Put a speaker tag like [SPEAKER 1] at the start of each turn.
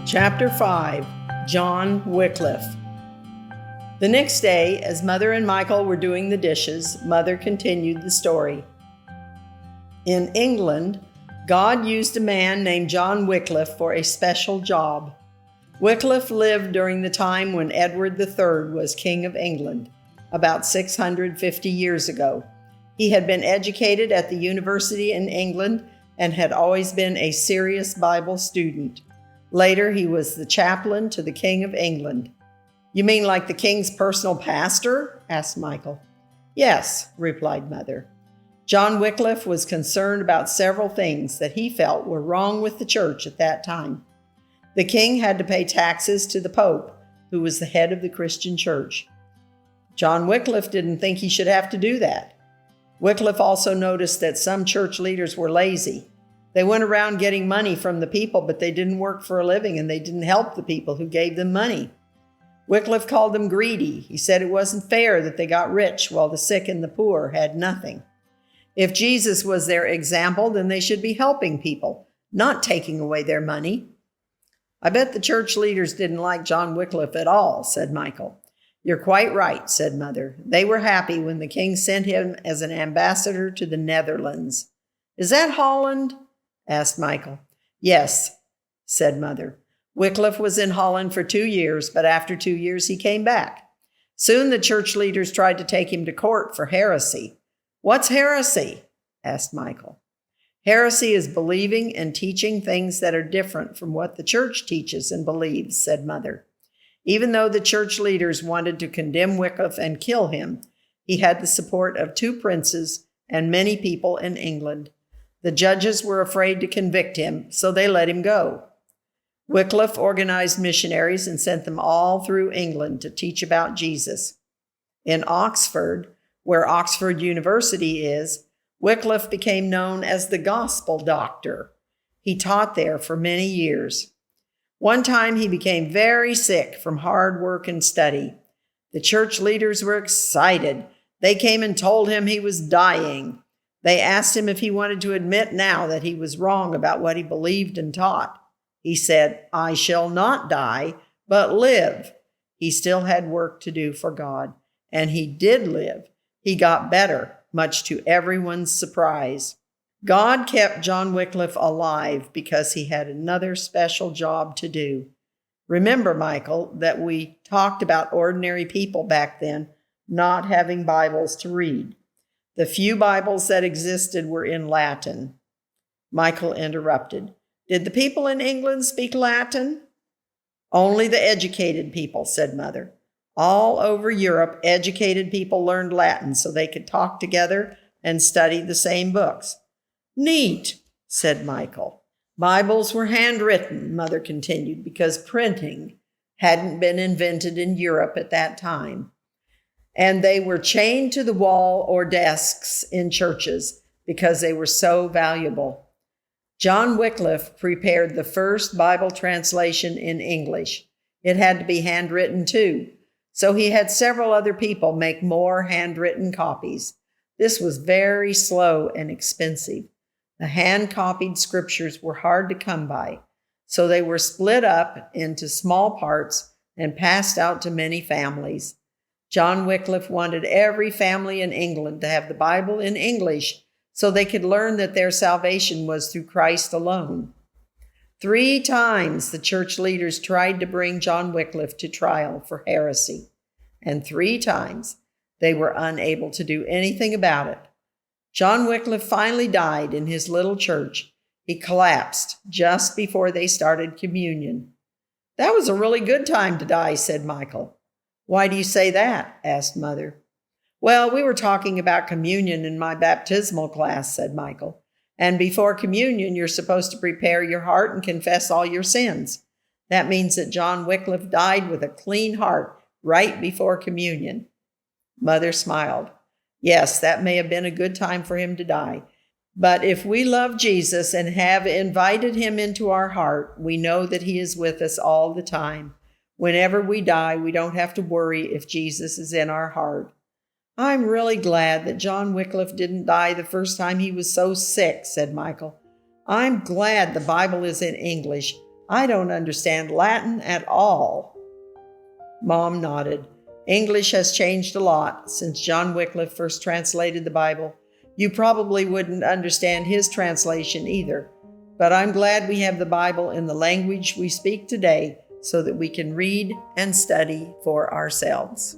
[SPEAKER 1] Chapter 5. John Wycliffe. The next day, as Mother and Michael were doing the dishes, Mother continued the story. In England, God used a man named John Wycliffe for a special job. Wycliffe lived during the time when Edward III was King of England, about 650 years ago. He had been educated at the university in England and had always been a serious Bible student. Later, he was the chaplain to the King of England. "You mean like the king's personal pastor?" asked Michael. "Yes," replied Mother. John Wycliffe was concerned about several things that he felt were wrong with the church at that time. The king had to pay taxes to the Pope, who was the head of the Christian church. John Wycliffe didn't think he should have to do that. Wycliffe also noticed that some church leaders were lazy. They went around getting money from the people, but they didn't work for a living and they didn't help the people who gave them money. Wycliffe called them greedy. He said it wasn't fair that they got rich while the sick and the poor had nothing. If Jesus was their example, then they should be helping people, not taking away their money. "I bet the church leaders didn't like John Wycliffe at all," said Michael. "You're quite right," said Mother. "They were happy when the king sent him as an ambassador to the Netherlands." "Is that Holland?" asked Michael. "Yes," said Mother. Wycliffe was in Holland for 2 years, but after 2 years he came back. Soon the church leaders tried to take him to court for heresy. "What's heresy?" asked Michael. "Heresy is believing and teaching things that are different from what the church teaches and believes," said Mother. Even though the church leaders wanted to condemn Wycliffe and kill him, he had the support of 2 princes and many people in England. The judges were afraid to convict him, so they let him go. Wycliffe organized missionaries and sent them all through England to teach about Jesus. In Oxford, where Oxford University is, Wycliffe became known as the Gospel Doctor. He taught there for many years. One time he became very sick from hard work and study. The church leaders were excited. They came and told him he was dying. They asked him if he wanted to admit now that he was wrong about what he believed and taught. He said, "I shall not die, but live." He still had work to do for God, and he did live. He got better, much to everyone's surprise. God kept John Wycliffe alive because he had another special job to do. Remember, Michael, that we talked about ordinary people back then not having Bibles to read. The few Bibles that existed were in Latin. Michael interrupted. "Did the people in England speak Latin?" "Only the educated people," said Mother. "All over Europe, educated people learned Latin so they could talk together and study the same books." "Neat," said Michael. "Bibles were handwritten," Mother continued, because printing hadn't been invented in Europe at that time. "And they were chained to the wall or desks in churches because they were so valuable." John Wycliffe prepared the first Bible translation in English. It had to be handwritten too, so he had several other people make more handwritten copies. This was very slow and expensive. The hand-copied scriptures were hard to come by, so they were split up into small parts and passed out to many families. John Wycliffe wanted every family in England to have the Bible in English so they could learn that their salvation was through Christ alone. 3 times the church leaders tried to bring John Wycliffe to trial for heresy, and 3 times they were unable to do anything about it. John Wycliffe finally died in his little church. He collapsed just before they started communion. "That was a really good time to die," said Michael. "Why do you say that?" asked Mother. "Well, we were talking about communion in my baptismal class," said Michael. "And before communion, you're supposed to prepare your heart and confess all your sins. That means that John Wycliffe died with a clean heart right before communion." Mother smiled. "Yes, that may have been a good time for him to die. But if we love Jesus and have invited him into our heart, we know that he is with us all the time. Whenever we die, we don't have to worry if Jesus is in our heart." "I'm really glad that John Wycliffe didn't die the first time he was so sick," said Michael. "I'm glad the Bible is in English. I don't understand Latin at all." Mom nodded. "English has changed a lot since John Wycliffe first translated the Bible. You probably wouldn't understand his translation either, but I'm glad we have the Bible in the language we speak today so that we can read and study for ourselves."